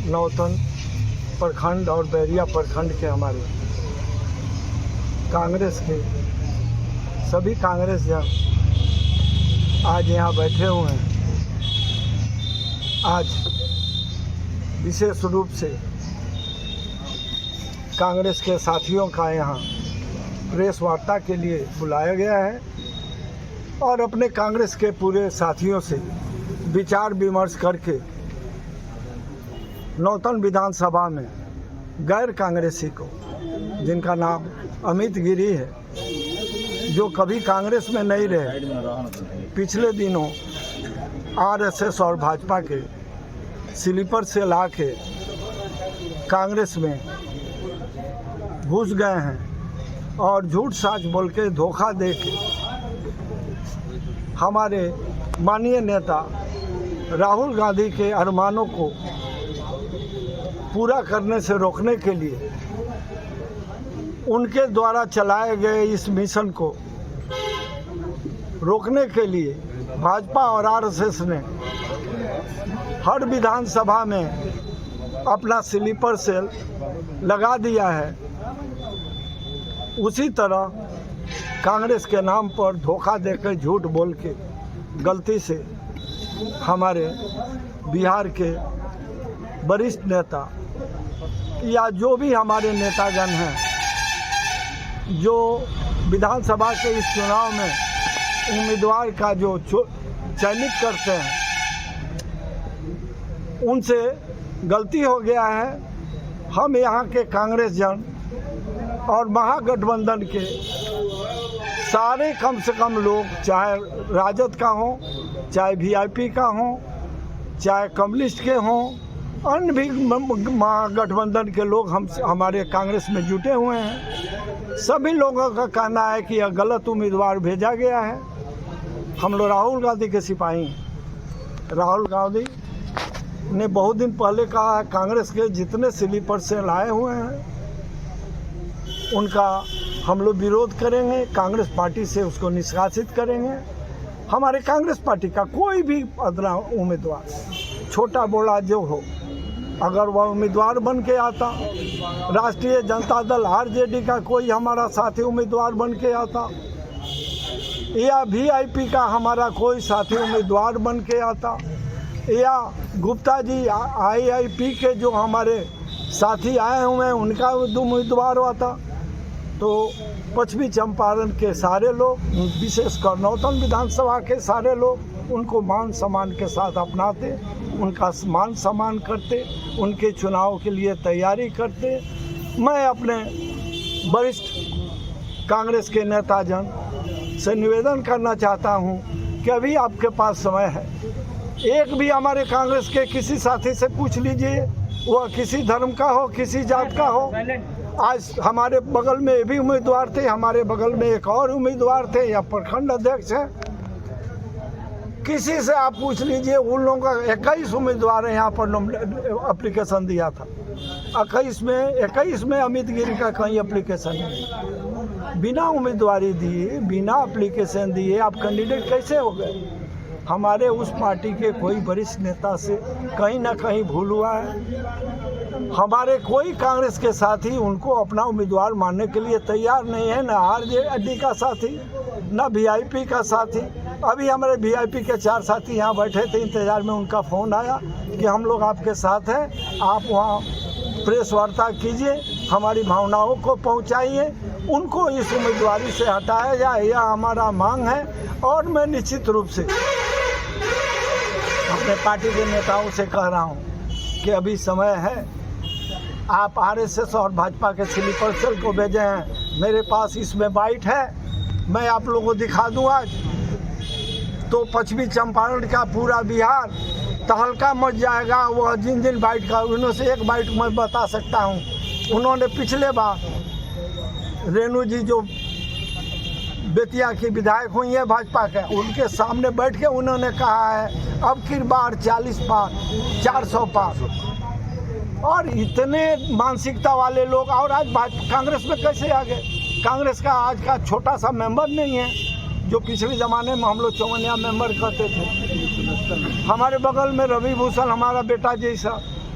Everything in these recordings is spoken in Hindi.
नौतन प्रखंड और बैरिया प्रखंड के हमारे कांग्रेस के सभी कांग्रेस जन आज यहाँ बैठे हुए हैं। आज विशेष रूप से कांग्रेस के साथियों का यहाँ प्रेस वार्ता के लिए बुलाया गया है और अपने कांग्रेस के पूरे साथियों से विचार विमर्श करके नौतन विधानसभा में गैर कांग्रेसी को, जिनका नाम अमित गिरी है, जो कभी कांग्रेस में नहीं रहे, पिछले दिनों आरएसएस और भाजपा के स्लीपर से लाके कांग्रेस में घुस गए हैं और झूठ साच बोल के धोखा दे के हमारे माननीय नेता राहुल गांधी के अरमानों को पूरा करने से रोकने के लिए उनके द्वारा चलाए गए इस मिशन को रोकने के लिए भाजपा और आरएसएस ने हर विधानसभा में अपना स्लीपर सेल लगा दिया है। उसी तरह कांग्रेस के नाम पर धोखा देकर झूठ बोल के गलती से हमारे बिहार के वरिष्ठ नेता या जो भी हमारे नेतागण हैं जो विधानसभा के इस चुनाव में उम्मीदवार का जो चयनित करते हैं, उनसे गलती हो गया है। हम यहाँ के कांग्रेस जन और महागठबंधन के सारे कम से कम लोग, चाहे राजद का हो, चाहे वीआईपी का हो, चाहे कम्युनिस्ट के हों, अन्य भी महागठबंधन के लोग हमारे कांग्रेस में जुटे हुए हैं। सभी लोगों का कहना है कि यह गलत उम्मीदवार भेजा गया है। हम लोग राहुल गांधी के सिपाही हैं। राहुल गांधी ने बहुत दिन पहले कहा है कांग्रेस के जितने स्लीपर सेल आए हुए हैं उनका हम लोग विरोध करेंगे, कांग्रेस पार्टी से उसको निष्कासित करेंगे। हमारे कांग्रेस पार्टी का कोई भी अदना उम्मीदवार, छोटा बड़ा जो हो, अगर वह उम्मीदवार बन के आता, राष्ट्रीय जनता दल आरजेडी का कोई हमारा साथी उम्मीदवार बन के आता, या वीआईपी का हमारा कोई साथी उम्मीदवार बन के आता, या गुप्ता जी आईआईपी के जो हमारे साथी आए हुए हैं उनका उम्मीदवार आता, तो पश्चिमी चंपारण के सारे लोग, विशेषकर नौतन विधानसभा के सारे लोग उनको मान सम्मान के साथ अपनाते, उनका मान सम्मान करते, उनके चुनाव के लिए तैयारी करते। मैं अपने वरिष्ठ कांग्रेस के नेताजन से निवेदन करना चाहता हूं कि अभी आपके पास समय है। एक भी हमारे कांग्रेस के किसी साथी से पूछ लीजिए, वह किसी धर्म का हो, किसी जात का हो। आज हमारे बगल में भी उम्मीदवार थे, हमारे बगल में एक और उम्मीदवार थे, या प्रखंड अध्यक्ष हैं। किसी से आप पूछ लीजिए, उन लोगों का 21 उम्मीदवार है यहाँ पर एप्लीकेशन दिया था। 21 में अमित गिरी का कहीं एप्लीकेशन नहीं। बिना उम्मीदवारी दिए, बिना एप्लीकेशन दिए आप कैंडिडेट कैसे हो गए? हमारे उस पार्टी के कोई वरिष्ठ नेता से कहीं ना कहीं भूल हुआ है। हमारे कोई कांग्रेस के साथी उनको अपना उम्मीदवार मानने के लिए तैयार नहीं है, न आरजेडी का साथी, न वीआईपी का साथी। अभी हमारे वीआईपी के 4 साथी यहाँ बैठे थे इंतज़ार में, उनका फ़ोन आया कि हम लोग आपके साथ हैं, आप वहाँ प्रेस वार्ता कीजिए, हमारी भावनाओं को पहुँचाइए, उनको इस उम्मीदवारी से हटाया जाए, यह हमारा मांग है। और मैं निश्चित रूप से अपने पार्टी के नेताओं से कह रहा हूँ कि अभी समय है। आप आरएसएस और भाजपा के स्लीपर सेल को भेजे हैं, मेरे पास इसमें बाइट है, मैं आप लोगों को दिखा दूँ आज, तो पश्चिमी चंपारण का पूरा बिहार तहलका मच जाएगा। वह जिन बाइट का, उन्होंने से एक बाइट मैं बता सकता हूँ। उन्होंने पिछले बार रेणु जी जो बेतिया की विधायक हुई है भाजपा के, उनके सामने बैठ के उन्होंने कहा है अब की बार 40 पार 400 पार। और इतने मानसिकता वाले लोग और आज कांग्रेस में कैसे आ गए? कांग्रेस का आज का छोटा सा मेंबर नहीं है, जो पिछले ज़माने में हम लोग चौवनिया मेंबर कहते थे। हमारे बगल में रवि भूषण हमारा बेटा जैसा,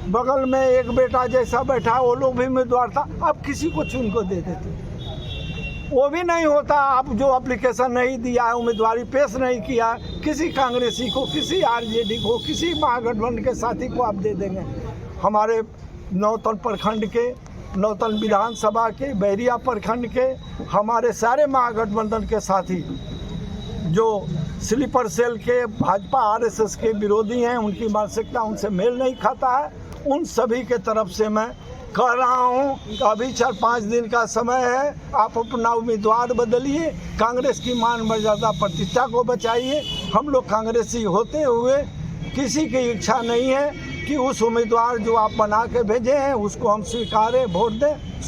बगल में एक बेटा जैसा बैठा, वो लोग भी उम्मीदवार था, अब किसी को चुन को दे देते, वो भी नहीं होता। आप जो एप्लीकेशन नहीं दिया है, उम्मीदवारी पेश नहीं किया, किसी कांग्रेसी को, किसी आरजेडी को, किसी महागठबंधन के साथी को आप दे देंगे। हमारे नौतन प्रखंड के, नौतन विधानसभा के, बैरिया प्रखंड के हमारे सारे महागठबंधन के साथी जो स्लीपर सेल के, भाजपा आरएसएस के विरोधी हैं, उनकी मानसिकता उनसे मेल नहीं खाता है, उन सभी के तरफ से मैं कह रहा हूँ कि अभी 4-5 दिन का समय है, आप अपना उम्मीदवार बदलिए, कांग्रेस की मान मर्यादा प्रतिष्ठा को बचाइए। हम लोग कांग्रेसी होते हुए किसी की इच्छा नहीं है कि उस उम्मीदवार जो आप बना के भेजे हैं उसको हम स्वीकारें, वोट दें।